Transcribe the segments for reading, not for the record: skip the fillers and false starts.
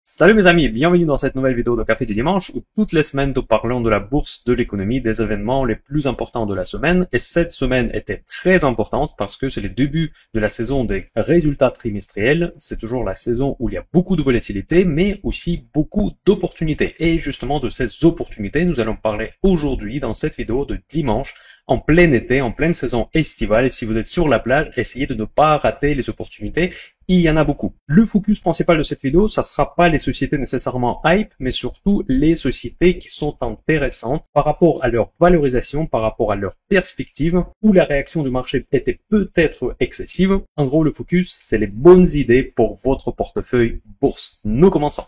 Salut mes amis, bienvenue dans cette nouvelle vidéo de Café du Dimanche où toutes les semaines nous parlons de la bourse, de l'économie, des événements les plus importants de la semaine. Et cette semaine était très importante parce que c'est le début de la saison des résultats trimestriels. C'est toujours la saison où il y a beaucoup de volatilité mais aussi beaucoup d'opportunités. Et justement de ces opportunités, nous allons parler aujourd'hui dans cette vidéo de dimanche en plein été, en pleine saison estivale. Et si vous êtes sur la plage, essayez de ne pas rater les opportunités. Il y en a beaucoup. Le focus principal de cette vidéo, ça sera pas les sociétés nécessairement hype, mais surtout les sociétés qui sont intéressantes par rapport à leur valorisation, par rapport à leur perspective, où la réaction du marché était peut-être excessive. En gros, le focus, c'est les bonnes idées pour votre portefeuille bourse. Nous commençons.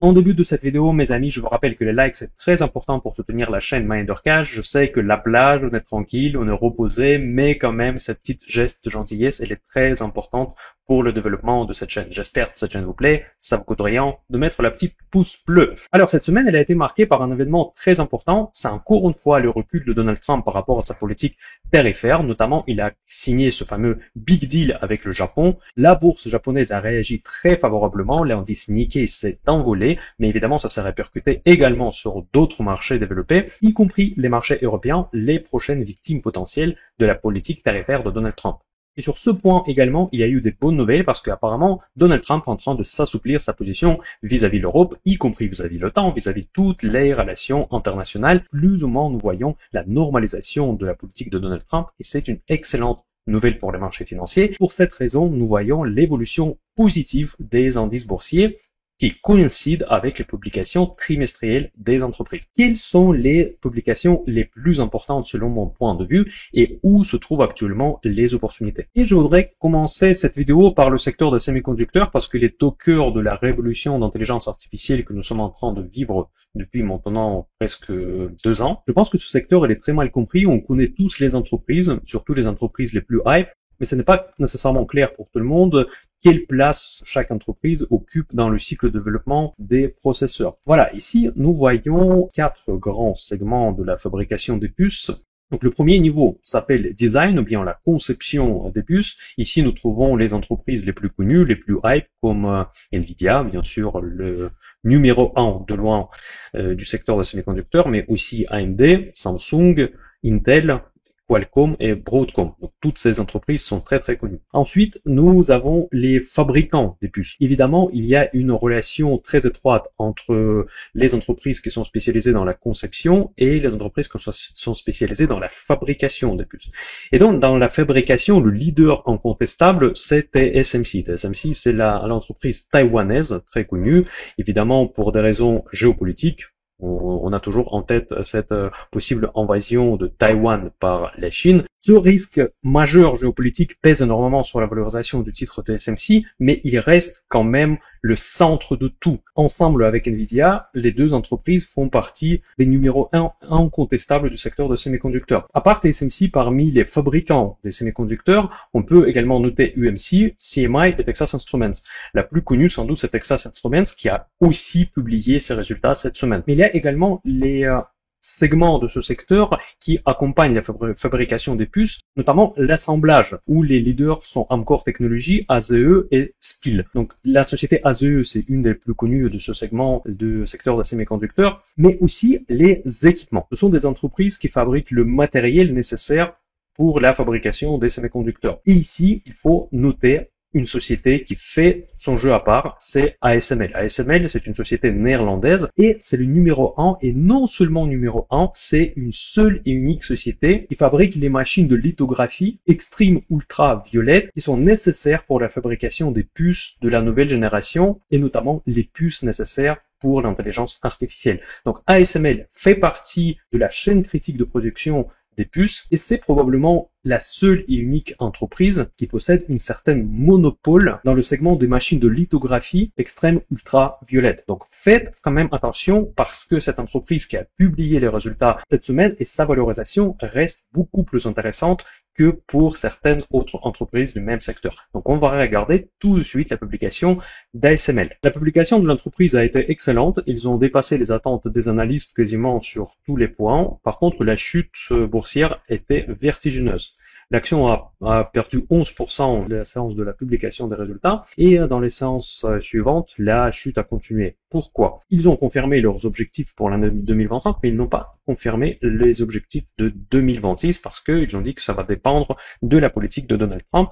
En début de cette vidéo, mes amis, je vous rappelle que les likes, c'est très important pour soutenir la chaîne Miner Cash. Je sais que la plage, on est tranquille, on est reposé, mais quand même, cette petite geste de gentillesse, elle est très importante pour le développement de cette chaîne. J'espère que cette chaîne vous plaît. Ça vous coûte rien de mettre la petite pouce bleu. Alors, cette semaine, elle a été marquée par un événement très important. C'est encore une fois le recul de Donald Trump par rapport à sa politique tarifaire. Notamment, il a signé ce fameux big deal avec le Japon. La bourse japonaise a réagi très favorablement. L'indice Nikkei s'est envolé. Mais évidemment, ça s'est répercuté également sur d'autres marchés développés, y compris les marchés européens, les prochaines victimes potentielles de la politique tarifaire de Donald Trump. Et sur ce point également, il y a eu des bonnes nouvelles parce qu'apparemment, Donald Trump est en train de s'assouplir sa position vis-à-vis l'Europe, y compris vis-à-vis l'OTAN, vis-à-vis toutes les relations internationales. Plus ou moins, nous voyons la normalisation de la politique de Donald Trump et c'est une excellente nouvelle pour les marchés financiers. Pour cette raison, nous voyons l'évolution positive des indices boursiers qui coïncide avec les publications trimestrielles des entreprises. Quelles sont les publications les plus importantes selon mon point de vue et où se trouvent actuellement les opportunités? Et je voudrais commencer cette vidéo par le secteur des semi-conducteurs parce qu'il est au cœur de la révolution d'intelligence artificielle que nous sommes en train de vivre depuis maintenant presque 2 ans. Je pense que ce secteur il est très mal compris. On connaît tous les entreprises, surtout les entreprises les plus hype, mais ce n'est pas nécessairement clair pour tout le monde quelle place chaque entreprise occupe dans le cycle de développement des processeurs. Voilà, ici, nous voyons 4 grands segments de la fabrication des puces. Donc, le premier niveau s'appelle design, ou bien la conception des puces. Ici, nous trouvons les entreprises les plus connues, les plus hype, comme Nvidia, bien sûr, le numéro 1 de loin du secteur des semi-conducteurs, mais aussi AMD, Samsung, Intel, Qualcomm et Broadcom. Donc, toutes ces entreprises sont très très connues. Ensuite, nous avons les fabricants des puces. Évidemment, il y a une relation très étroite entre les entreprises qui sont spécialisées dans la conception et les entreprises qui sont spécialisées dans la fabrication des puces. Et donc, dans la fabrication, le leader incontestable, c'était TSMC. TSMC, c'est l'entreprise taïwanaise très connue, évidemment pour des raisons géopolitiques. On a toujours en tête cette possible invasion de Taïwan par la Chine. Ce risque majeur géopolitique pèse énormément sur la valorisation du titre de TSMC, mais il reste quand même le centre de tout. Ensemble avec Nvidia, les deux entreprises font partie des numéros 1 incontestables du secteur de semi-conducteurs. À part TSMC, parmi les fabricants des semi-conducteurs, on peut également noter UMC, CMI et Texas Instruments. La plus connue sans doute c'est Texas Instruments qui a aussi publié ses résultats cette semaine. Mais il y a également les segments de ce secteur qui accompagnent la fabrication des puces, notamment l'assemblage, où les leaders sont Amkor Technology, AZE et SPIL. Donc la société AZE, c'est une des plus connues de ce segment de secteur des semi-conducteurs, mais aussi les équipements. Ce sont des entreprises qui fabriquent le matériel nécessaire pour la fabrication des semi-conducteurs. Et ici, il faut noter une société qui fait son jeu à part, c'est ASML. ASML, c'est une société néerlandaise et c'est le numéro 1 et non seulement numéro 1, c'est une seule et unique société qui fabrique les machines de lithographie extrême ultraviolettes qui sont nécessaires pour la fabrication des puces de la nouvelle génération et notamment les puces nécessaires pour l'intelligence artificielle. Donc ASML fait partie de la chaîne critique de production des puces et c'est probablement la seule et unique entreprise qui possède une certaine monopole dans le segment des machines de lithographie extrême ultraviolette. Donc faites quand même attention parce que cette entreprise qui a publié les résultats cette semaine et sa valorisation reste beaucoup plus intéressante que pour certaines autres entreprises du même secteur. Donc on va regarder tout de suite la publication d'ASML. La publication de l'entreprise a été excellente, ils ont dépassé les attentes des analystes quasiment sur tous les points. Par contre, la chute boursière était vertigineuse. L'action a perdu 11% de la séance de la publication des résultats et dans les séances suivantes, la chute a continué. Pourquoi? Ils ont confirmé leurs objectifs pour l'année 2025, mais ils n'ont pas confirmé les objectifs de 2026 parce qu'ils ont dit que ça va dépendre de la politique de Donald Trump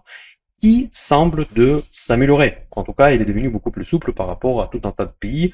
qui semble de s'améliorer. En tout cas, il est devenu beaucoup plus souple par rapport à tout un tas de pays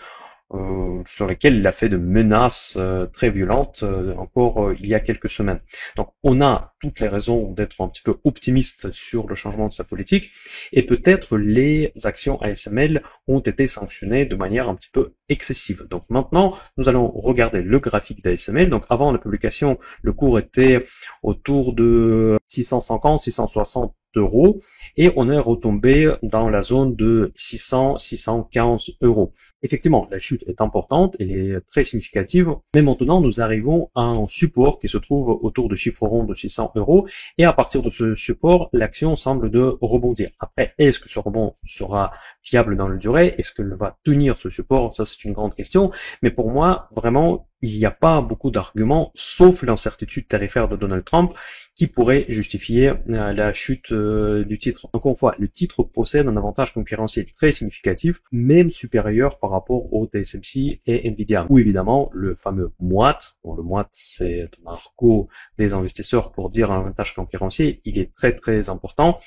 sur lesquels il a fait de menaces très violentes encore il y a quelques semaines. Donc on a toutes les raisons d'être un petit peu optimiste sur le changement de sa politique, et peut-être les actions ASML ont été sanctionnées de manière un petit peu excessive. Donc maintenant, nous allons regarder le graphique d'ASML. Donc avant la publication, le cours était autour de 650, 660 euros et on est retombé dans la zone de 600, 615 euros. Effectivement, la chute est importante, elle est très significative, mais maintenant nous arrivons à un support qui se trouve autour de chiffre rond de 600 euros et à partir de ce support, l'action semble de rebondir. Après, est-ce que ce rebond sera fiable dans la durée? Est-ce qu'elle va tenir ce support? Ça, c'est une grande question, mais pour moi, vraiment, il n'y a pas beaucoup d'arguments, sauf l'incertitude tarifaire de Donald Trump, qui pourrait justifier la chute du titre. Encore une fois, le titre possède un avantage concurrentiel très significatif, même supérieur par rapport au TSMC et Nvidia. Ou évidemment, le fameux moite. Bon, le moite, c'est un argot des investisseurs pour dire un avantage concurrentiel. Il est très très important.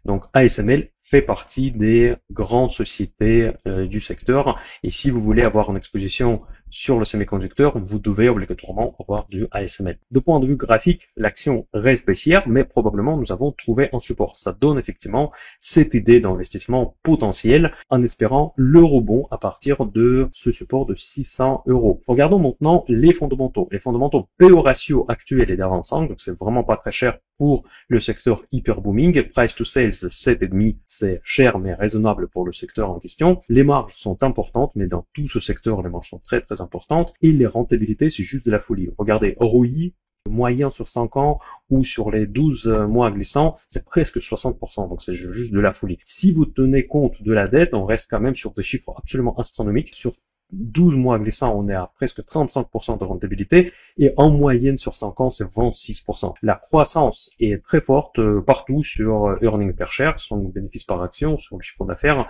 Donc ASML fait partie des grandes sociétés du secteur. Et si vous voulez avoir une exposition sur le semi-conducteur, vous devez obligatoirement avoir du ASML. De point de vue graphique, l'action reste baissière, mais probablement nous avons trouvé un support. Ça donne effectivement cette idée d'investissement potentiel en espérant le rebond à partir de ce support de 600 euros. Regardons maintenant les fondamentaux. Les fondamentaux PE ratio actuel est d'25, donc c'est vraiment pas très cher pour le secteur hyper booming. Price to sales 7,5, c'est cher mais raisonnable pour le secteur en question. Les marges sont importantes, mais dans tout ce secteur, les marges sont très très importantes et les rentabilités, c'est juste de la folie. Regardez, ROI moyen sur 5 ans ou sur les 12 mois glissants, c'est presque 60%, donc c'est juste de la folie. Si vous tenez compte de la dette, on reste quand même sur des chiffres absolument astronomiques. Sur 12 mois glissants, on est à presque 35% de rentabilité et en moyenne sur 5 ans, c'est 26%. La croissance est très forte partout sur earning per share, sur le bénéfice par action, sur le chiffre d'affaires,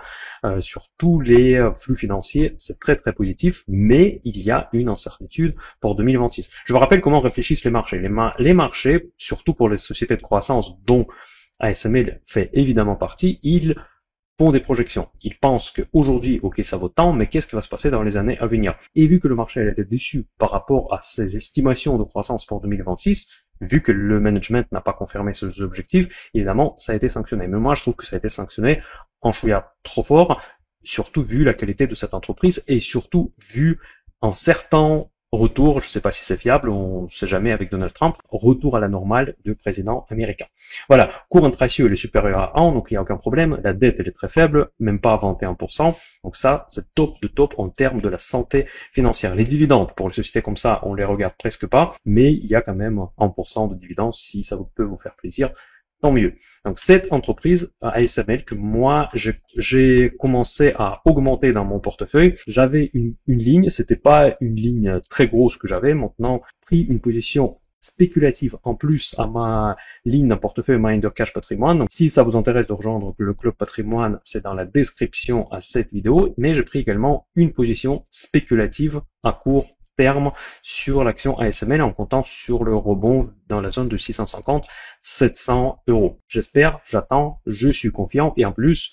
sur tous les flux financiers, c'est très très positif, mais il y a une incertitude pour 2026. Je vous rappelle comment réfléchissent les marchés. Les marchés, surtout pour les sociétés de croissance dont ASML fait évidemment partie, ils font des projections. Ils pensent qu'aujourd'hui, ok, ça vaut tant, mais qu'est-ce qui va se passer dans les années à venir? Et vu que le marché a été déçu par rapport à ses estimations de croissance pour 2026, vu que le management n'a pas confirmé ses objectifs, évidemment, ça a été sanctionné. Mais moi, je trouve que ça a été sanctionné en chouïa trop fort, surtout vu la qualité de cette entreprise et surtout vu un certain retour, je ne sais pas si c'est fiable, on ne sait jamais avec Donald Trump, retour à la normale du président américain. Voilà, current ratio il est supérieur à 1, donc il n'y a aucun problème, la dette elle est très faible, même pas à 21%, donc ça c'est top de top en termes de la santé financière. Les dividendes, pour les sociétés comme ça, on les regarde presque pas, mais il y a quand même 1% de dividendes, si ça peut vous faire plaisir, tant mieux. Donc cette entreprise ASML que moi j'ai commencé à augmenter dans mon portefeuille, j'avais une ligne, c'était pas une ligne très grosse que j'avais, maintenant pris une position spéculative en plus à ma ligne d'un portefeuille Minder Cash Patrimoine. Donc si ça vous intéresse de rejoindre le club patrimoine, c'est dans la description à cette vidéo, mais j'ai pris également une position spéculative à court terme sur l'action ASML en comptant sur le rebond dans la zone de 650-700 euros. J'espère, j'attends, je suis confiant et en plus,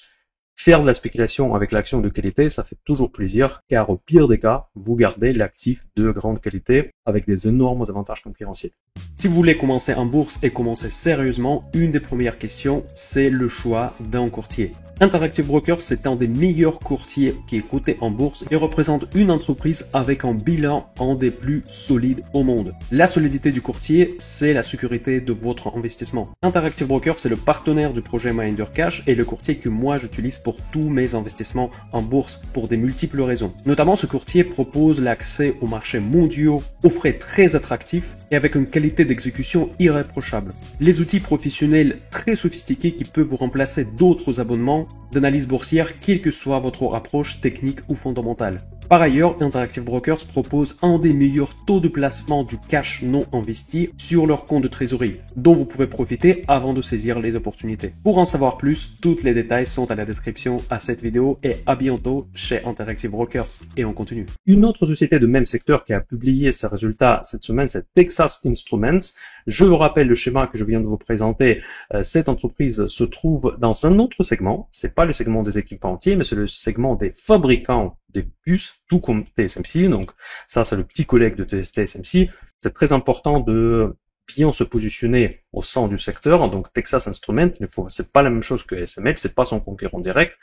faire de la spéculation avec l'action de qualité, ça fait toujours plaisir car au pire des cas, vous gardez l'actif de grande qualité avec des énormes avantages concurrentiels. Si vous voulez commencer en bourse et commencer sérieusement, une des premières questions, c'est le choix d'un courtier. Interactive Brokers, c'est un des meilleurs courtiers qui est coté en bourse et représente une entreprise avec un bilan un des plus solides au monde. La solidité du courtier, c'est la sécurité de votre investissement. Interactive Brokers, c'est le partenaire du projet Minder Cash et le courtier que moi j'utilise pour tous mes investissements en bourse pour des multiples raisons. Notamment, ce courtier propose l'accès aux marchés mondiaux aux frais très attractifs et avec une qualité d'exécution irréprochable. Les outils professionnels très sophistiqués qui peuvent vous remplacer d'autres abonnements d'analyse boursière, quelle que soit votre approche technique ou fondamentale. Par ailleurs, Interactive Brokers propose un des meilleurs taux de placement du cash non investi sur leur compte de trésorerie, dont vous pouvez profiter avant de saisir les opportunités. Pour en savoir plus, tous les détails sont à la description à cette vidéo et à bientôt chez Interactive Brokers. Et on continue. Une autre société de même secteur qui a publié ses résultats cette semaine, c'est Texas Instruments. Je vous rappelle le schéma que je viens de vous présenter. Cette entreprise se trouve dans un autre segment. C'est pas le segment des équipementiers, mais c'est le segment des fabricants des puces, tout comme TSMC. Donc ça, c'est le petit collègue de TSMC. C'est très important de bien se positionner au sein du secteur. Donc Texas Instruments, c'est pas la même chose que ASML, c'est pas son concurrent direct.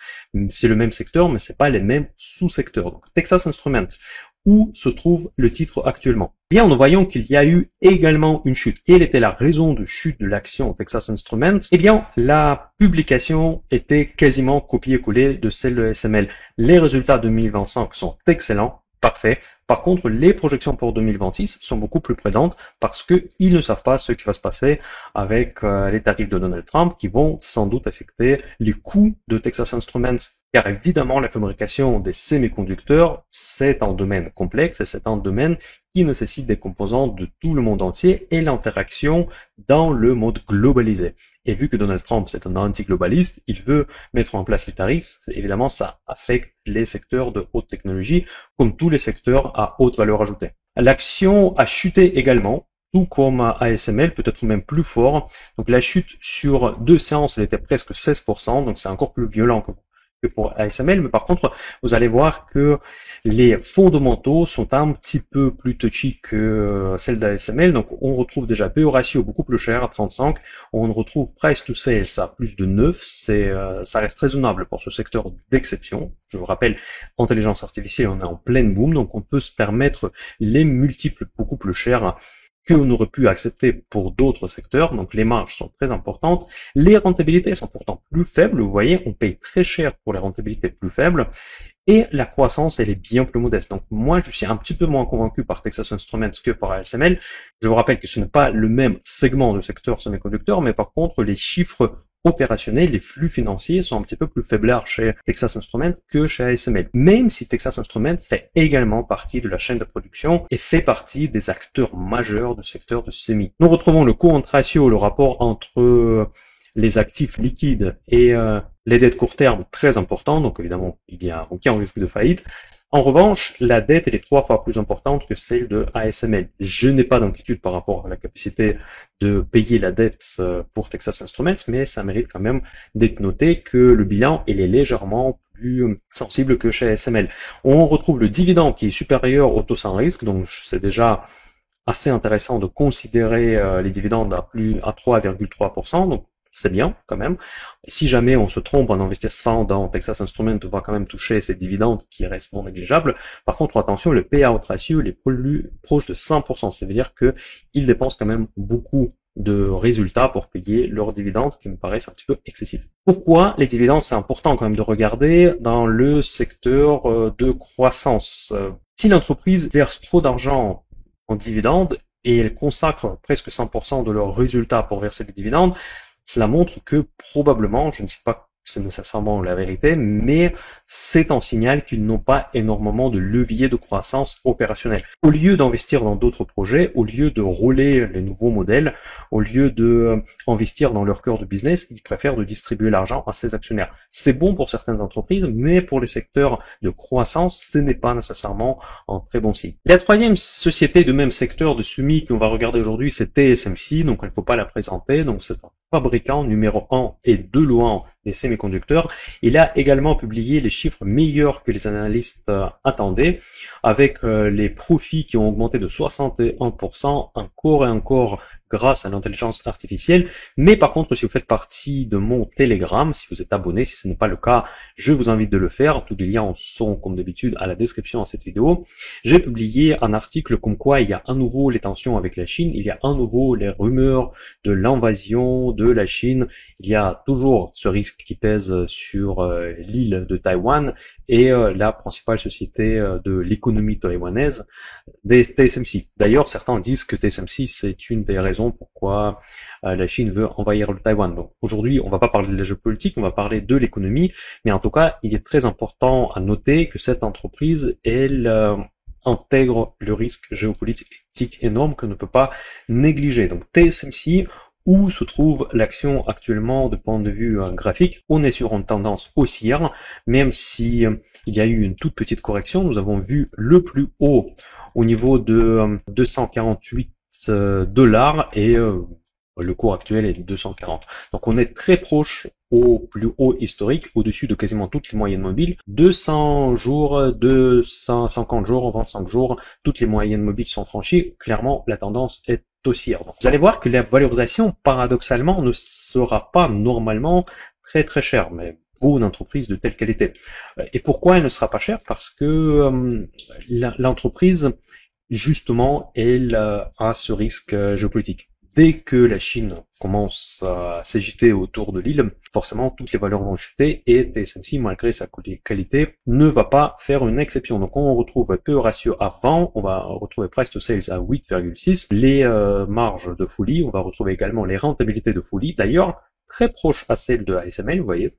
C'est le même secteur, mais c'est pas les mêmes sous-secteurs. Donc Texas Instruments. Où se trouve le titre actuellement? Bien, nous voyons qu'il y a eu également une chute. Quelle était la raison de chute de l'action Texas Instruments? Eh bien, la publication était quasiment copiée-collée de celle de SML. Les résultats 2025 sont excellents, parfaits. Par contre, les projections pour 2026 sont beaucoup plus prudentes parce qu'ils ne savent pas ce qui va se passer avec les tarifs de Donald Trump qui vont sans doute affecter les coûts de Texas Instruments. Car évidemment, la fabrication des semi-conducteurs, c'est un domaine complexe et c'est un domaine qui nécessite des composants de tout le monde entier et l'interaction dans le mode globalisé. Et vu que Donald Trump, c'est un anti-globaliste, il veut mettre en place les tarifs, évidemment, ça affecte les secteurs de haute technologie, comme tous les secteurs à haute valeur ajoutée. L'action a chuté également, tout comme ASML, peut-être même plus fort. Donc la chute sur 2 séances, elle était presque 16%, donc c'est encore plus violent que pour ASML, mais par contre, vous allez voir que les fondamentaux sont un petit peu plus touchy que celles d'ASML, donc on retrouve déjà PE ratio beaucoup plus cher à 35, on retrouve price to sales à plus de 9, ça reste raisonnable pour ce secteur d'exception. Je vous rappelle, intelligence artificielle, on est en pleine boom, donc on peut se permettre les multiples beaucoup plus chers qu'on aurait pu accepter pour d'autres secteurs, donc les marges sont très importantes, les rentabilités sont pourtant plus faibles, vous voyez, on paye très cher pour les rentabilités plus faibles, et la croissance, elle est bien plus modeste. Donc moi, je suis un petit peu moins convaincu par Texas Instruments que par ASML. Je vous rappelle que ce n'est pas le même segment de secteur semi-conducteur, mais par contre, les chiffres opérationnels, les flux financiers sont un petit peu plus faiblards chez Texas Instruments que chez ASML. Même si Texas Instruments fait également partie de la chaîne de production et fait partie des acteurs majeurs du secteur de semi. Nous retrouvons le coût entre ratio, le rapport entre les actifs liquides et les dettes court terme très important, donc évidemment il y a aucun risque de faillite. En revanche, la dette elle est 3 fois plus importante que celle de ASML. Je n'ai pas d'inquiétude par rapport à la capacité de payer la dette pour Texas Instruments, mais ça mérite quand même d'être noté que le bilan il est légèrement plus sensible que chez ASML. On retrouve le dividende qui est supérieur au taux sans risque, donc c'est déjà assez intéressant de considérer les dividendes à 3,3%, donc c'est bien quand même. Si jamais on se trompe en investissant dans Texas Instruments, on va quand même toucher ces dividendes qui restent non négligeables. Par contre, attention, le payout ratio il est plus proche de 100%, ça veut dire qu'ils dépensent quand même beaucoup de résultats pour payer leurs dividendes qui me paraissent un petit peu excessifs. Pourquoi les dividendes, c'est important quand même de regarder dans le secteur de croissance. Si l'entreprise verse trop d'argent en dividendes et elle consacre presque 100% de leurs résultats pour verser des dividendes, cela montre que probablement, je ne dis pas que c'est nécessairement la vérité, mais c'est un signal qu'ils n'ont pas énormément de levier de croissance opérationnelle. Au lieu d'investir dans d'autres projets, au lieu de rouler les nouveaux modèles, au lieu de investir dans leur cœur de business, ils préfèrent de distribuer l'argent à ses actionnaires. C'est bon pour certaines entreprises, mais pour les secteurs de croissance, ce n'est pas nécessairement un très bon signe. La troisième société de même secteur de semi qu'on va regarder aujourd'hui, c'est TSMC, donc il ne faut pas la présenter, donc c'est un fabricant numéro 1 et de loin des semi-conducteurs. Il a également publié les chiffres meilleurs que les analystes attendaient, avec les profits qui ont augmenté de 61%, encore et encore grâce à l'intelligence artificielle. Mais par contre, si vous faites partie de mon Telegram, si vous êtes abonné, si ce n'est pas le cas, je vous invite de le faire. Tous les liens sont, comme d'habitude, à la description de cette vidéo. J'ai publié un article comme quoi il y a à nouveau les tensions avec la Chine, il y a à nouveau les rumeurs de l'invasion de la Chine, il y a toujours ce risque qui pèse sur l'île de Taïwan et la principale société de l'économie taïwanaise, TSMC. D'ailleurs, certains disent que TSMC, c'est une des raisons raisons pourquoi la Chine veut envahir le Taïwan. Donc aujourd'hui, on va pas parler de la géopolitique, on va parler de l'économie, mais en tout cas, il est très important à noter que cette entreprise, elle intègre le risque géopolitique énorme que ne peut pas négliger. Donc TSMC, où se trouve l'action actuellement de point de vue graphique, on est sur une tendance haussière, même si il y a eu une toute petite correction. Nous avons vu le plus haut au niveau de 248 dollars et le cours actuel est de 240. Donc on est très proche au plus haut historique, au-dessus de quasiment toutes les moyennes mobiles. 200 jours, 250 jours, 25 jours, toutes les moyennes mobiles sont franchies. Clairement, la tendance est haussière. Donc, vous allez voir que la valorisation, paradoxalement, ne sera pas normalement très très chère, mais pour une entreprise de telle qualité. Et pourquoi elle ne sera pas chère? Parce que l'entreprise, justement, elle a ce risque géopolitique. Dès que la Chine commence à s'agiter autour de l'île, forcément toutes les valeurs vont chuter et TSMC, malgré sa qualité, ne va pas faire une exception. Donc on retrouve PE ratio à 20, on va retrouver price to sales à 8,6, les marges de folie, on va retrouver également les rentabilités de folie, d'ailleurs très proche à celle de ASML, vous voyez.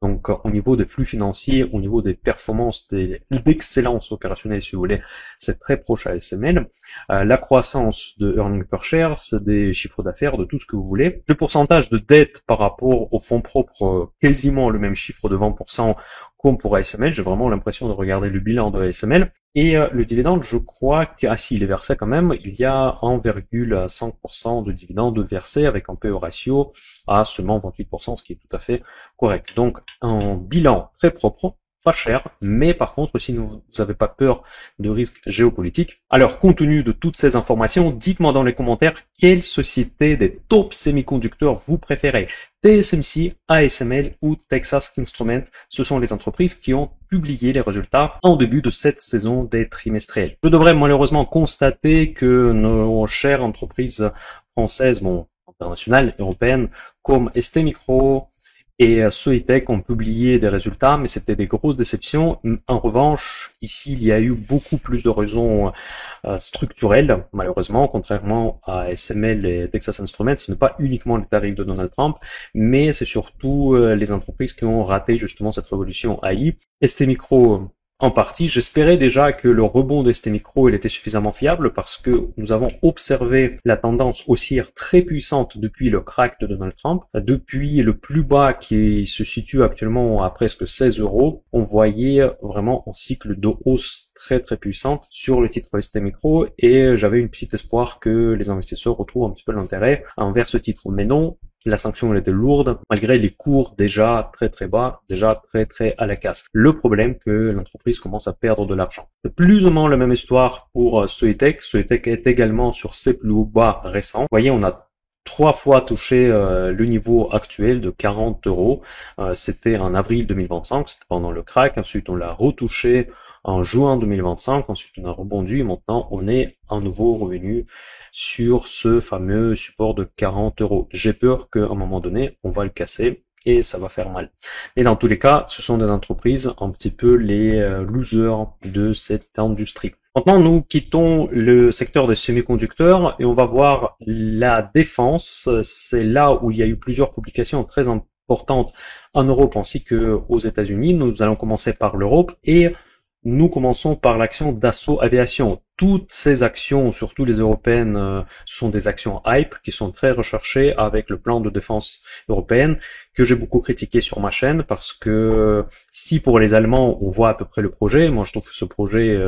Donc, au niveau des flux financiers, au niveau des performances, d'excellence opérationnelle, si vous voulez, c'est très proche à ASML. La croissance de earning per share, c'est des chiffres d'affaires, de tout ce que vous voulez. Le pourcentage de dette par rapport aux fonds propres, quasiment le même chiffre de 20% comme pour ASML. J'ai vraiment l'impression de regarder le bilan de ASML. Et le dividende, je crois que, il est versé quand même, il y a 1,5% de dividende versé avec un PE ratio à seulement 28%, ce qui est tout à fait correct. Donc, un bilan très propre, pas cher, mais par contre, si vous n'avez pas peur de risques géopolitiques, alors compte tenu de toutes ces informations, dites-moi dans les commentaires quelle société des top semi-conducteurs vous préférez. TSMC, ASML ou Texas Instruments, ce sont les entreprises qui ont publié les résultats en début de cette saison des trimestriels. Je devrais malheureusement constater que nos chères entreprises françaises, internationales, européennes, comme STMicro, et Soitec ont publié des résultats, mais c'était des grosses déceptions. En revanche, ici, il y a eu beaucoup plus de raisons structurelles, malheureusement, contrairement à SML et Texas Instruments. Ce n'est pas uniquement les tarifs de Donald Trump, mais c'est surtout les entreprises qui ont raté justement cette révolution AI. STMicro, en partie, j'espérais déjà que le rebond de STMicro il était suffisamment fiable parce que nous avons observé la tendance haussière très puissante depuis le crack de Donald Trump. Depuis le plus bas qui se situe actuellement à presque 16 €, on voyait vraiment un cycle de hausse très très puissante sur le titre STMicro et j'avais une petite espoir que les investisseurs retrouvent un petit peu l'intérêt envers ce titre. Mais non, la sanction elle était lourde, malgré les cours déjà très très bas, déjà très très à la casse. Le problème que l'entreprise commence à perdre de l'argent. C'est plus ou moins la même histoire pour Soitec. Soitec est également sur ses plus bas récents. Vous voyez, on a 3 fois touché le niveau actuel de 40 €. C'était en avril 2025, c'était pendant le crack. Ensuite, on l'a retouché en juin 2025, ensuite on a rebondi et maintenant on est à nouveau revenu sur ce fameux support de 40 €. J'ai peur qu'à un moment donné, on va le casser et ça va faire mal. Et dans tous les cas, ce sont des entreprises un petit peu les losers de cette industrie. Maintenant, nous quittons le secteur des semi-conducteurs et on va voir la défense. C'est là où il y a eu plusieurs publications très importantes en Europe ainsi qu'aux États-Unis. Nous allons commencer par l'Europe et nous commençons par l'action Dassault Aviation. Toutes ces actions, surtout les européennes, sont des actions hype qui sont très recherchées avec le plan de défense européenne que j'ai beaucoup critiqué sur ma chaîne parce que si pour les Allemands on voit à peu près le projet, moi je trouve que ce projet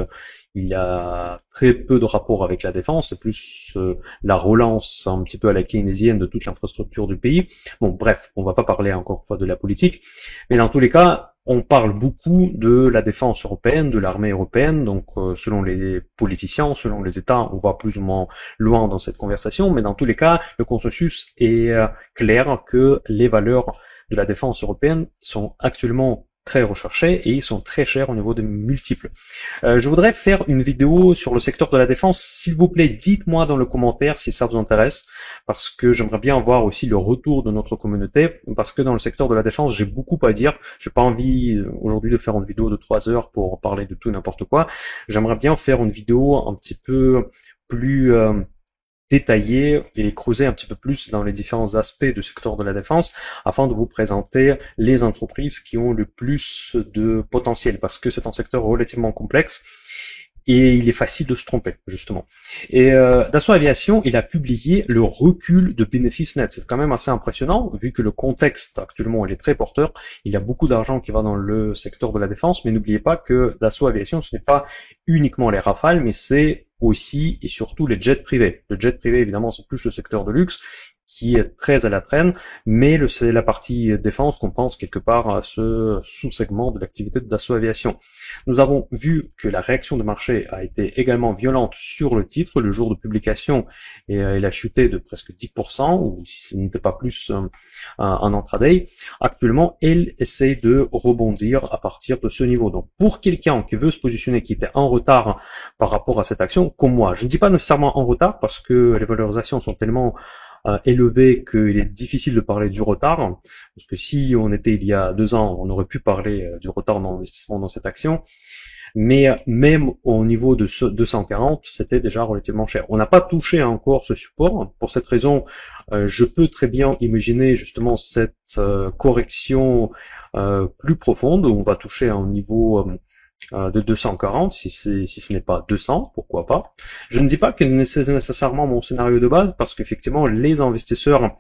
il a très peu de rapport avec la défense, c'est plus la relance un petit peu à la keynésienne de toute l'infrastructure du pays. Bon bref, on va pas parler encore une fois de la politique, mais dans tous les cas, on parle beaucoup de la défense européenne, de l'armée européenne, donc selon les politiciens, selon les États, on va plus ou moins loin dans cette conversation, mais dans tous les cas, le consensus est clair que les valeurs de la défense européenne sont actuellement très recherchés et ils sont très chers au niveau des multiples. Je voudrais faire une vidéo sur le secteur de la défense. S'il vous plaît, dites-moi dans le commentaire si ça vous intéresse, parce que j'aimerais bien avoir aussi le retour de notre communauté, parce que dans le secteur de la défense, j'ai beaucoup à dire. J'ai pas envie aujourd'hui de faire une vidéo de 3 heures pour parler de tout n'importe quoi. J'aimerais bien faire une vidéo un petit peu plus détailler et creuser un petit peu plus dans les différents aspects du secteur de la défense afin de vous présenter les entreprises qui ont le plus de potentiel parce que c'est un secteur relativement complexe et il est facile de se tromper, justement. Et Dassault Aviation, il a publié le recul de bénéfices nets. C'est quand même assez impressionnant, vu que le contexte actuellement, il est très porteur. Il y a beaucoup d'argent qui va dans le secteur de la défense, mais n'oubliez pas que Dassault Aviation, ce n'est pas uniquement les Rafales, mais c'est aussi et surtout les jets privés. Le jet privé, évidemment, c'est plus le secteur de luxe, qui est très à la traîne, mais c'est la partie défense qu'on pense quelque part à ce sous-segment de l'activité de Dassault Aviation. Nous avons vu que la réaction de marché a été également violente sur le titre le jour de publication et il a chuté de presque 10%, ou si ce n'était pas plus en intraday. Actuellement, elle essaye de rebondir à partir de ce niveau. Donc pour quelqu'un qui veut se positionner, qui était en retard par rapport à cette action, comme moi, je ne dis pas nécessairement en retard parce que les valorisations sont tellement élevé qu'il est difficile de parler du retard, parce que si on était il y a 2 ans, on aurait pu parler du retard d'investissement dans cette action, mais même au niveau de 240, c'était déjà relativement cher. On n'a pas touché encore ce support, pour cette raison, je peux très bien imaginer justement cette correction plus profonde, où on va toucher un niveau de 240, si ce n'est pas 200, pourquoi pas. Je ne dis pas que c'est nécessairement mon scénario de base, parce qu'effectivement, les investisseurs,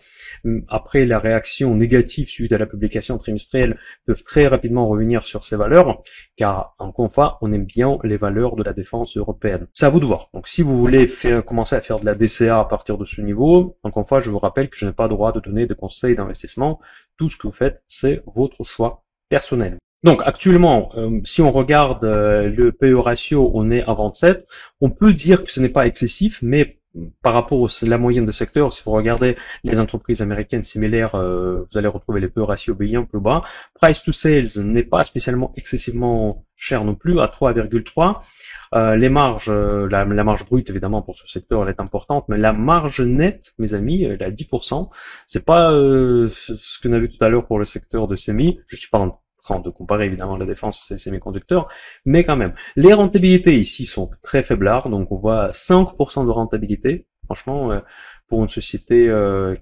après la réaction négative suite à la publication trimestrielle, peuvent très rapidement revenir sur ces valeurs, car, encore une fois, on aime bien les valeurs de la défense européenne. C'est à vous de voir. Donc, si vous voulez commencer à faire de la DCA à partir de ce niveau, encore une fois, je vous rappelle que je n'ai pas le droit de donner des conseils d'investissement. Tout ce que vous faites, c'est votre choix personnel. Donc actuellement, si on regarde le PE ratio, on est à 27. On peut dire que ce n'est pas excessif, mais par rapport à la moyenne de secteur, si vous regardez les entreprises américaines similaires, vous allez retrouver les PE ratio bien plus bas. Price to sales n'est pas spécialement excessivement cher non plus, à 3,3. Les marges, la marge brute évidemment pour ce secteur elle est importante, mais la marge nette, mes amis, elle est à 10%. C'est pas ce qu'on a vu tout à l'heure pour le secteur de semi. Je suis pas en train de comparer évidemment la défense et les semi-conducteurs, mais quand même. Les rentabilités ici sont très faiblards, donc on voit 5% de rentabilité. Franchement, pour une société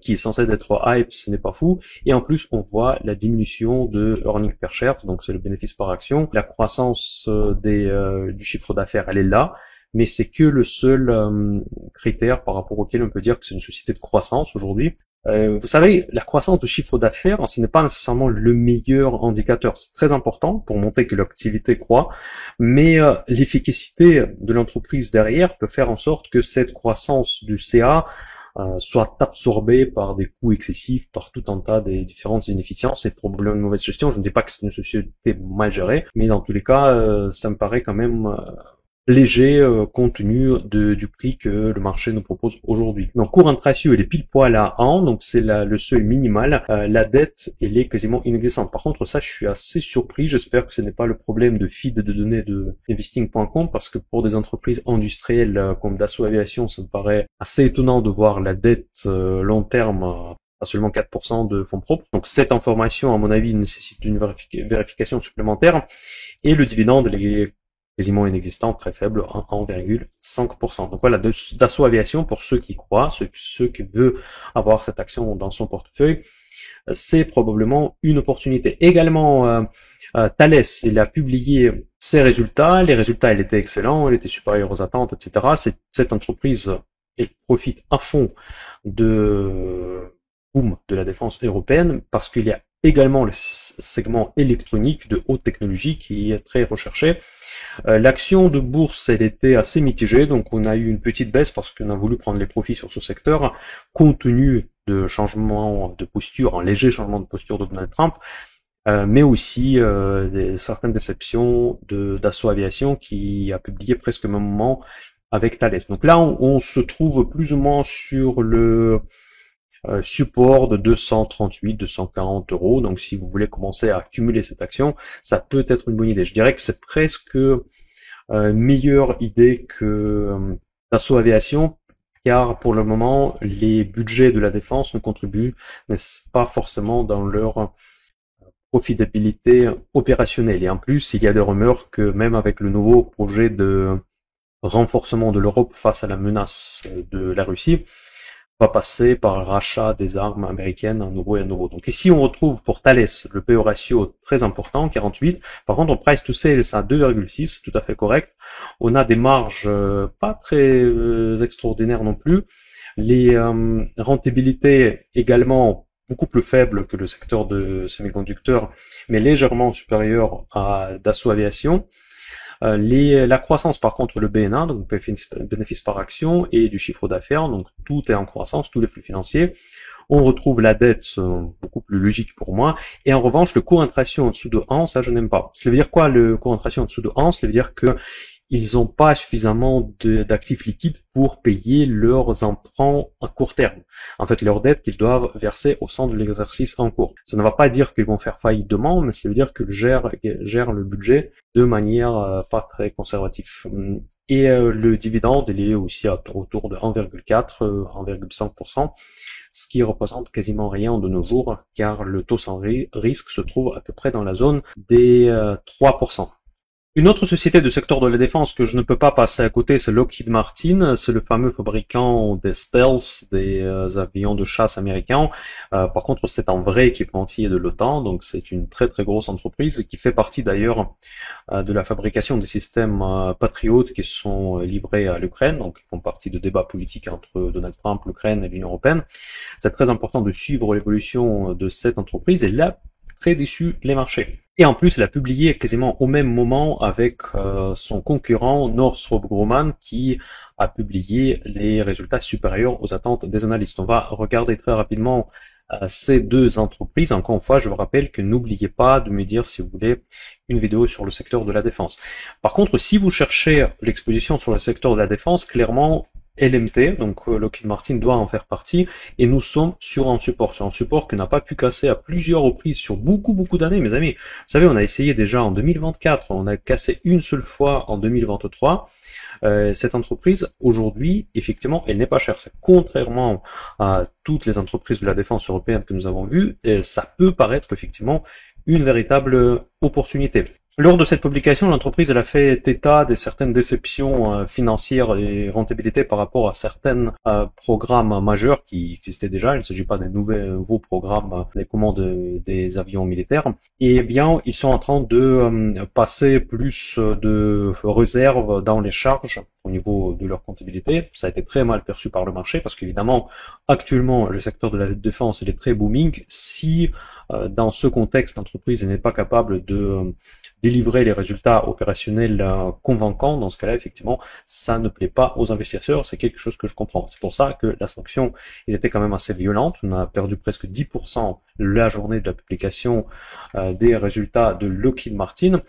qui est censée être hype, ce n'est pas fou. Et en plus, on voit la diminution de earnings per share, donc c'est le bénéfice par action. La croissance du chiffre d'affaires, elle est là, mais c'est que le seul critère par rapport auquel on peut dire que c'est une société de croissance aujourd'hui. Vous savez, la croissance de chiffre d'affaires, ce n'est pas nécessairement le meilleur indicateur. C'est très important pour montrer que l'activité croît, mais l'efficacité de l'entreprise derrière peut faire en sorte que cette croissance du CA soit absorbée par des coûts excessifs, par tout un tas des différentes inefficiences et probablement une mauvaise gestion. Je ne dis pas que c'est une société mal gérée, mais dans tous les cas, ça me paraît quand même léger compte tenu du prix que le marché nous propose aujourd'hui. Donc current ratio il est pile poil à 1, donc c'est le seuil minimal. La dette elle est quasiment inexistante. Par contre ça je suis assez surpris, j'espère que ce n'est pas le problème de feed de données de investing.com, parce que pour des entreprises industrielles comme Dassault Aviation ça me paraît assez étonnant de voir la dette long terme à seulement 4% de fonds propres. Donc cette information à mon avis nécessite une vérification supplémentaire, et le dividende est quasiment inexistant, très faible, 1,5%. Donc voilà, Dassault Aviation, pour ceux qui croient, ceux qui veulent avoir cette action dans son portefeuille, c'est probablement une opportunité. Également, Thales, il a publié ses résultats. Les résultats, ils étaient excellents, ils étaient supérieurs aux attentes, etc. Cette entreprise, elle profite à fond de boom de la défense européenne, parce qu'il y a également le segment électronique de haute technologie qui est très recherché. L'action de bourse, elle était assez mitigée, donc on a eu une petite baisse parce qu'on a voulu prendre les profits sur ce secteur, compte tenu de changement de posture, un léger changement de posture de Donald Trump, mais aussi certaines déceptions Dassault Aviation qui a publié presque au même moment avec Thales. Donc là, on se trouve plus ou moins sur le support de 238, 240 euros. Donc si vous voulez commencer à accumuler cette action, ça peut être une bonne idée. Je dirais que c'est presque meilleure idée que Dassault Aviation, car pour le moment, les budgets de la défense ne contribuent pas forcément dans leur profitabilité opérationnelle. Et en plus, il y a des rumeurs que même avec le nouveau projet de renforcement de l'Europe face à la menace de la Russie va passer par le rachat des armes américaines en euros et en euros. Donc ici, on retrouve pour Thales le PE ratio très important, 48. Par contre, on price to sales à 2,6, tout à fait correct. On a des marges pas très extraordinaires non plus. Les rentabilités également beaucoup plus faibles que le secteur de semi-conducteurs, mais légèrement supérieures à Dassault Aviation. La croissance, par contre, le BNA, donc bénéfice par action, et du chiffre d'affaires, donc tout est en croissance, tous les flux financiers. On retrouve la dette, beaucoup plus logique pour moi. Et en revanche, le coût intration en dessous de 1, ça je n'aime pas. Ça veut dire quoi, le coût intration en dessous de 1? Ça veut dire que ils n'ont pas suffisamment d'actifs liquides pour payer leurs emprunts à court terme. En fait, leurs dettes qu'ils doivent verser au sein de l'exercice en cours. Ça ne va pas dire qu'ils vont faire faillite demain, mais ça veut dire qu'ils gèrent le budget de manière pas très conservative. Et le dividende, il est aussi autour de 1,4, 1,5%, ce qui représente quasiment rien de nos jours, car le taux sans risque se trouve à peu près dans la zone des 3%. Une autre société du secteur de la défense que je ne peux pas passer à côté, c'est Lockheed Martin. C'est le fameux fabricant des stealth, des avions de chasse américains. Par contre, c'est un vrai équipementier de l'OTAN, donc c'est une très très grosse entreprise qui fait partie d'ailleurs de la fabrication des systèmes Patriot qui sont livrés à l'Ukraine. Donc, ils font partie de débats politiques entre Donald Trump, l'Ukraine et l'Union européenne. C'est très important de suivre l'évolution de cette entreprise et là, très déçu les marchés. Et en plus, elle a publié quasiment au même moment avec son concurrent Northrop Grumman qui a publié les résultats supérieurs aux attentes des analystes. On va regarder très rapidement ces deux entreprises. Encore une fois, je vous rappelle que n'oubliez pas de me dire si vous voulez une vidéo sur le secteur de la défense. Par contre, si vous cherchez l'exposition sur le secteur de la défense, clairement, LMT, donc Lockheed Martin doit en faire partie, et nous sommes sur un support qui n'a pas pu casser à plusieurs reprises sur beaucoup d'années, mes amis. Vous savez, on a essayé déjà en 2024, on a cassé une seule fois en 2023. Cette entreprise, aujourd'hui, effectivement, elle n'est pas chère. C'est contrairement à toutes les entreprises de la défense européenne que nous avons vues, ça peut paraître effectivement une véritable opportunité. Lors de cette publication, l'entreprise elle a fait état de certaines déceptions financières et rentabilité par rapport à certains programmes majeurs qui existaient déjà. Il ne s'agit pas des nouveaux programmes, les commandes des avions militaires. Et bien, ils sont en train de passer plus de réserves dans les charges au niveau de leur comptabilité. Ça a été très mal perçu par le marché parce qu'évidemment, actuellement, le secteur de la défense il est très booming. Si dans ce contexte, l'entreprise n'est pas capable de délivrer les résultats opérationnels convaincants, dans ce cas-là, effectivement, ça ne plaît pas aux investisseurs, c'est quelque chose que je comprends. C'est pour ça que la sanction, il était quand même assez violente, on a perdu presque 10% la journée de la publication des résultats de Lockheed Martin.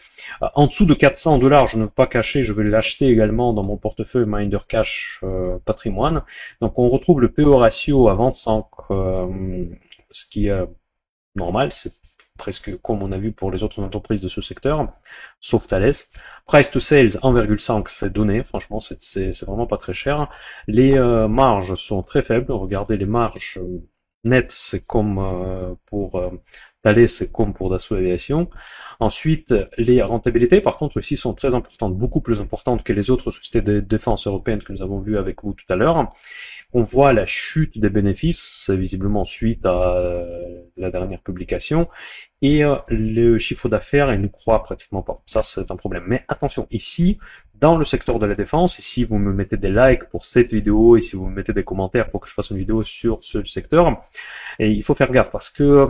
En dessous de 400 $, je ne veux pas cacher, je vais l'acheter également dans mon portefeuille Minder Cash Patrimoine. Donc on retrouve le PE ratio à 25, ce qui est normal, c'est presque comme on a vu pour les autres entreprises de ce secteur, sauf Thales. Price to sales 1,5, c'est donné, franchement c'est vraiment pas très cher. Les marges sont très faibles, regardez les marges nettes, c'est comme pour Thales, c'est comme pour Dassault Aviation. Ensuite, les rentabilités, par contre, ici sont très importantes, beaucoup plus importantes que les autres sociétés de défense européennes que nous avons vues avec vous tout à l'heure. On voit la chute des bénéfices, c'est visiblement suite à la dernière publication, et le chiffre d'affaires, il ne croît pratiquement pas. Ça, c'est un problème. Mais attention, ici, dans le secteur de la défense, et si vous me mettez des likes pour cette vidéo, et si vous me mettez des commentaires pour que je fasse une vidéo sur ce secteur, et il faut faire gaffe, parce que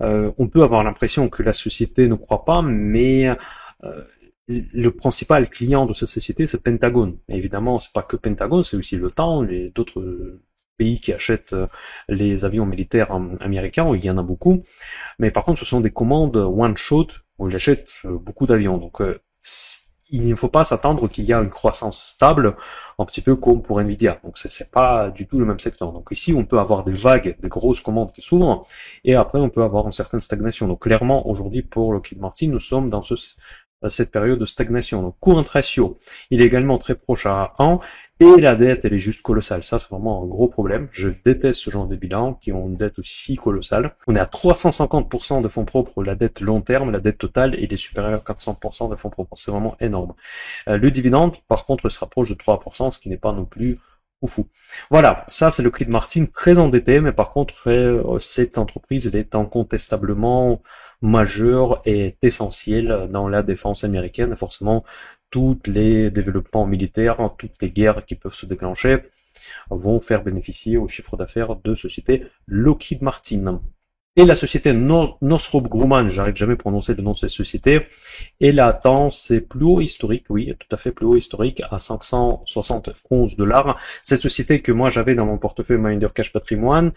on peut avoir l'impression que la société ne croit pas, mais le principal client de cette société, c'est Pentagone. Et évidemment, c'est pas que Pentagone, c'est aussi l'OTAN, d'autres pays qui achètent les avions militaires américains, il y en a beaucoup. Mais par contre, ce sont des commandes one-shot, où ils achètent beaucoup d'avions. Donc, il ne faut pas s'attendre qu'il y a une croissance stable, un petit peu comme pour Nvidia. Donc c'est pas du tout le même secteur. Donc ici, on peut avoir des vagues, des grosses commandes qui s'ouvrent, et après on peut avoir une certaine stagnation. Donc clairement, aujourd'hui, pour Lockheed Martin, nous sommes dans cette période de stagnation. Donc current ratio, il est également très proche à 1, Et la dette, elle est juste colossale. Ça, c'est vraiment un gros problème. Je déteste ce genre de bilan qui ont une dette aussi colossale. On est à 350% de fonds propres, la dette long terme, la dette totale, il est supérieur à 400% de fonds propres. C'est vraiment énorme. Le dividende, par contre, se rapproche de 3%, ce qui n'est pas non plus fou. Voilà, ça c'est Lockheed Martin, très endetté, mais par contre, cette entreprise, elle est incontestablement majeure et essentielle dans la défense américaine. Forcément, tous les développements militaires, toutes les guerres qui peuvent se déclencher vont faire bénéficier au chiffre d'affaires de société Lockheed Martin. Et la société Northrop Grumman, j'arrive jamais à prononcer le nom de cette société, elle atteint ses plus hauts historiques, oui, tout à fait plus haut historique, à 571 $. Cette société que moi j'avais dans mon portefeuille Minder Cash Patrimoine,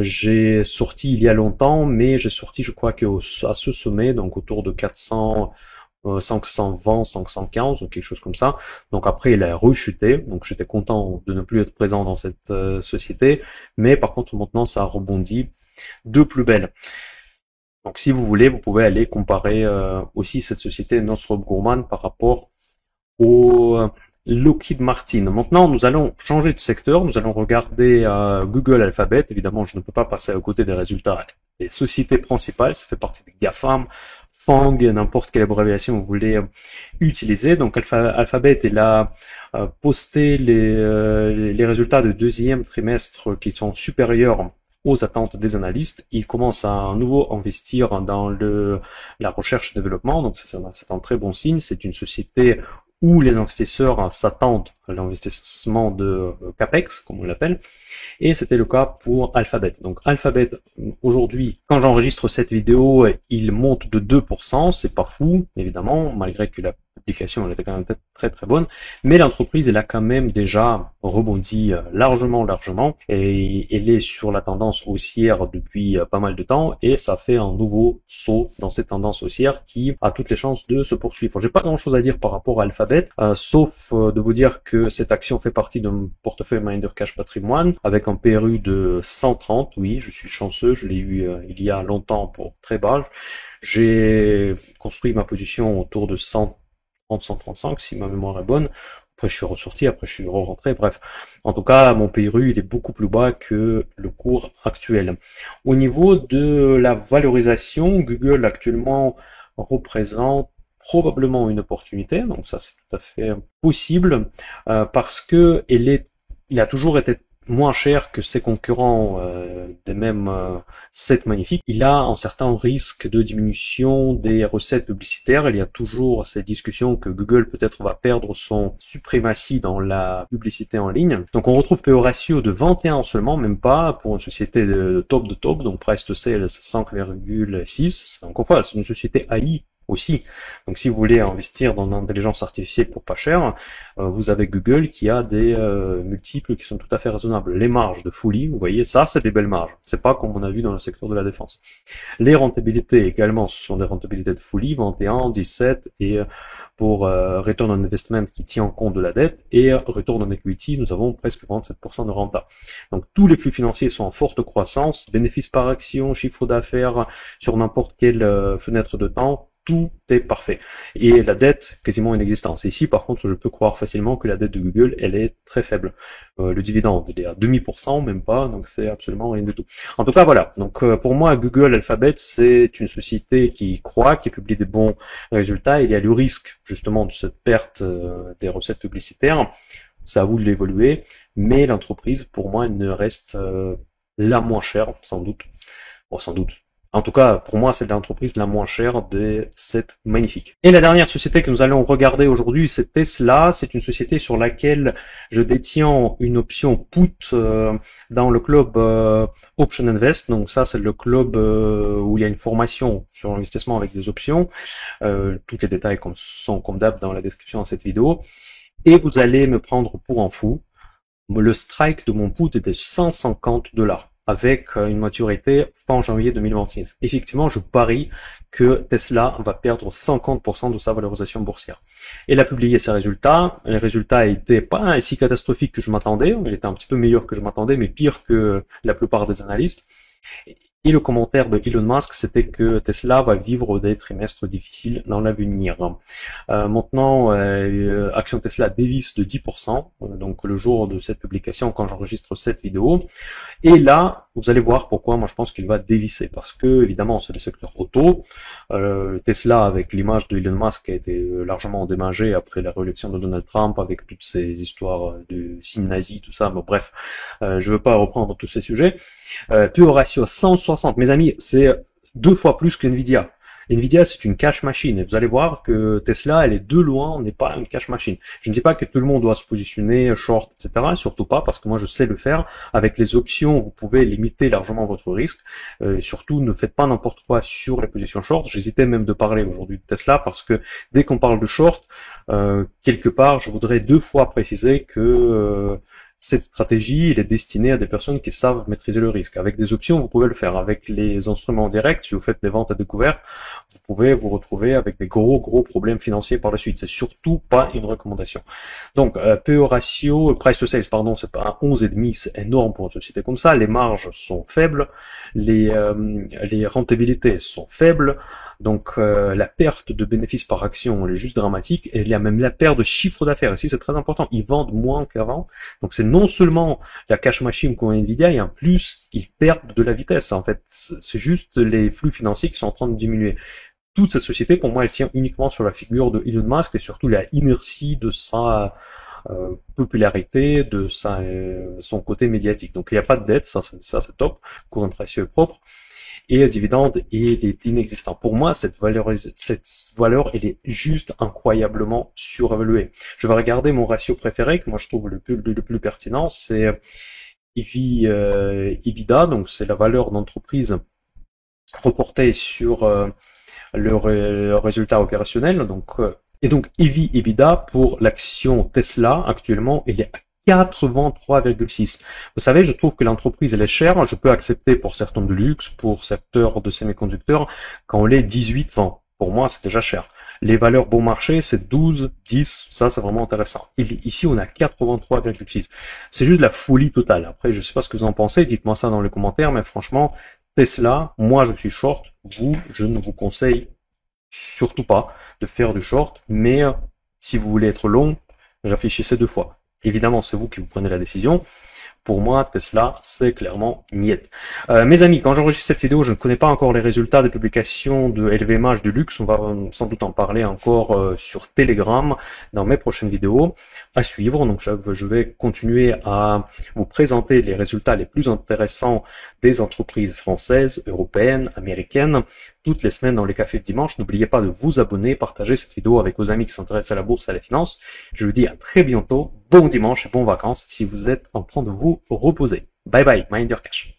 j'ai sorti il y a longtemps, mais j'ai sorti je crois à ce sommet, donc autour de 400, 520, 515, ou quelque chose comme ça. Donc après, il a rechuté, donc j'étais content de ne plus être présent dans cette société, mais par contre maintenant ça a rebondi de plus belle. Donc si vous voulez, vous pouvez aller comparer aussi cette société Northrop Grumman par rapport au Lockheed Martin. Maintenant, nous allons changer de secteur, nous allons regarder Google Alphabet. Évidemment, je ne peux pas passer à côté des résultats des sociétés principales, ça fait partie des GAFAM, FANG, n'importe quelle abréviation vous voulez utiliser. Donc Alphabet, il a posté les résultats du deuxième trimestre qui sont supérieurs aux attentes des analystes. Il commence à nouveau investir dans la recherche et développement, donc c'est un très bon signe. C'est une société où les investisseurs s'attendent à l'investissement de CAPEX, comme on l'appelle, et c'était le cas pour Alphabet. Donc Alphabet, aujourd'hui, quand j'enregistre cette vidéo, il monte de 2%, c'est pas fou, évidemment, malgré que la publication elle était quand même très très bonne, mais l'entreprise elle a quand même déjà rebondi largement, et elle est sur la tendance haussière depuis pas mal de temps, et ça fait un nouveau saut dans cette tendance haussière qui a toutes les chances de se poursuivre. J'ai pas grand chose à dire par rapport à Alphabet, sauf de vous dire que cette action fait partie d'un portefeuille Minder Cash Patrimoine avec un PRU de 130, oui, je suis chanceux, je l'ai eu il y a longtemps pour très bas. J'ai construit ma position autour de 130-135 si ma mémoire est bonne. Après je suis ressorti, après je suis rentré, bref. En tout cas, mon PRU il est beaucoup plus bas que le cours actuel. Au niveau de la valorisation, Google actuellement représente probablement une opportunité, donc ça c'est tout à fait possible, parce que il a toujours été moins cher que ses concurrents des mêmes sites magnifiques. Il a un certain risque de diminution des recettes publicitaires. Il y a toujours cette discussion que Google peut-être va perdre son suprématie dans la publicité en ligne. Donc on retrouve PE ratio de 21 seulement, même pas pour une société de top, donc price to sales 5,6. Encore une fois, c'est une société AI aussi. Donc si vous voulez investir dans l'intelligence artificielle pour pas cher, vous avez Google qui a des multiples qui sont tout à fait raisonnables. Les marges de folie, vous voyez, ça c'est des belles marges. C'est pas comme on a vu dans le secteur de la défense. Les rentabilités également, ce sont des rentabilités de folie, 21, 17 et pour return on investment qui tient compte de la dette, et return on equity, nous avons presque 27% de renta. Donc tous les flux financiers sont en forte croissance, bénéfices par action, chiffre d'affaires sur n'importe quelle fenêtre de temps, tout est parfait. Et la dette, quasiment inexistante. Et ici, par contre, je peux croire facilement que la dette de Google, elle est très faible. Le dividende, il est à 0,5%, même pas, donc c'est absolument rien du tout. En tout cas, voilà. Donc, pour moi, Google Alphabet, c'est une société qui croit, qui publie des bons résultats. Il y a le risque, justement, de cette perte des recettes publicitaires. C'est à vous de l'évoluer. Mais l'entreprise, pour moi, elle ne reste la moins chère, sans doute. Bon, sans doute. En tout cas, pour moi, c'est l'entreprise la moins chère de cette magnifique. Et la dernière société que nous allons regarder aujourd'hui, c'est Tesla. C'est une société sur laquelle je détiens une option put dans le club Option Invest. Donc ça, c'est le club où il y a une formation sur l'investissement avec des options. Tous les détails sont comme d'hab dans la description de cette vidéo. Et vous allez me prendre pour un fou. Le strike de mon put était 150 $. Avec une maturité fin janvier 2026. Effectivement, je parie que Tesla va perdre 50% de sa valorisation boursière. Elle a publié ses résultats. Les résultats étaient pas si catastrophiques que je m'attendais. Il était un petit peu meilleur que je m'attendais, mais pire que la plupart des analystes. Et le commentaire de Elon Musk, c'était que Tesla va vivre des trimestres difficiles dans l'avenir. Maintenant, action Tesla dévisse de 10%, donc le jour de cette publication, quand j'enregistre cette vidéo. Et là, vous allez voir pourquoi moi je pense qu'il va dévisser. Parce que, évidemment, c'est le secteur auto. Tesla, avec l'image de Elon Musk, a été largement endommagé après la réélection de Donald Trump, avec toutes ces histoires de signes nazis, tout ça. Bon, bref, je veux pas reprendre tous ces sujets. PE ratio 160, mes amis, c'est 2 fois plus que Nvidia. Nvidia, c'est une cash machine. Et vous allez voir que Tesla, elle est de loin, on n'est pas une cash machine. Je ne dis pas que tout le monde doit se positionner short, etc. Surtout pas, parce que moi, je sais le faire. Avec les options, vous pouvez limiter largement votre risque. Surtout, ne faites pas n'importe quoi sur les positions short. J'hésitais même de parler aujourd'hui de Tesla, parce que dès qu'on parle de short, quelque part, je voudrais 2 fois préciser que cette stratégie, elle est destinée à des personnes qui savent maîtriser le risque. Avec des options, vous pouvez le faire. Avec les instruments directs, si vous faites des ventes à découvert, vous pouvez vous retrouver avec des gros problèmes financiers par la suite. C'est surtout pas une recommandation. Donc, PE ratio, price to sales, pardon, c'est pas un 11,5, c'est énorme pour une société comme ça. Les marges sont faibles, les rentabilités sont faibles. Donc la perte de bénéfices par action, elle est juste dramatique, et il y a même la perte de chiffre d'affaires. Ici, c'est très important. Ils vendent moins qu'avant. Donc c'est non seulement la cash machine qu'ont Nvidia, et en plus, ils perdent de la vitesse. En fait, c'est juste les flux financiers qui sont en train de diminuer. Toute cette société, pour moi, elle tient uniquement sur la figure de Elon Musk et surtout la inertie de sa popularité, de son côté médiatique. Donc il n'y a pas de dette, ça c'est top, courant ratio est propre. Et dividende, il est inexistant. Pour moi, cette valeur, elle est juste incroyablement surévaluée. Je vais regarder mon ratio préféré, que moi je trouve le plus pertinent, c'est EBITDA, donc c'est la valeur d'entreprise reportée sur le résultat opérationnel. Et donc EV/EBITDA pour l'action Tesla, actuellement, il est à 83,6. Vous savez, je trouve que l'entreprise, elle est chère. Je peux accepter pour certains de luxe, pour secteur de semi-conducteurs, quand on est 18-20. Pour moi, c'est déjà cher. Les valeurs bon marché, c'est 12, 10. Ça, c'est vraiment intéressant. Ici, on a 83,6. C'est juste la folie totale. Après, je sais pas ce que vous en pensez. Dites-moi ça dans les commentaires. Mais franchement, Tesla, moi, je suis short. Vous, je ne vous conseille surtout pas de faire du short. Mais si vous voulez être long, réfléchissez 2 fois. Évidemment, c'est vous qui vous prenez la décision. Pour moi, Tesla, c'est clairement niet. Mes amis, quand j'enregistre cette vidéo, je ne connais pas encore les résultats des publications de LVMH du luxe. On va sans doute en parler encore sur Telegram dans mes prochaines vidéos à suivre. Donc, je vais continuer à vous présenter les résultats les plus intéressants des entreprises françaises, européennes, américaines, toutes les semaines dans les cafés de dimanche. N'oubliez pas de vous abonner, partager cette vidéo avec vos amis qui s'intéressent à la bourse et à la finance. Je vous dis à très bientôt. Bon dimanche et bonnes vacances si vous êtes en train de vous reposer. Bye bye, mind your cash.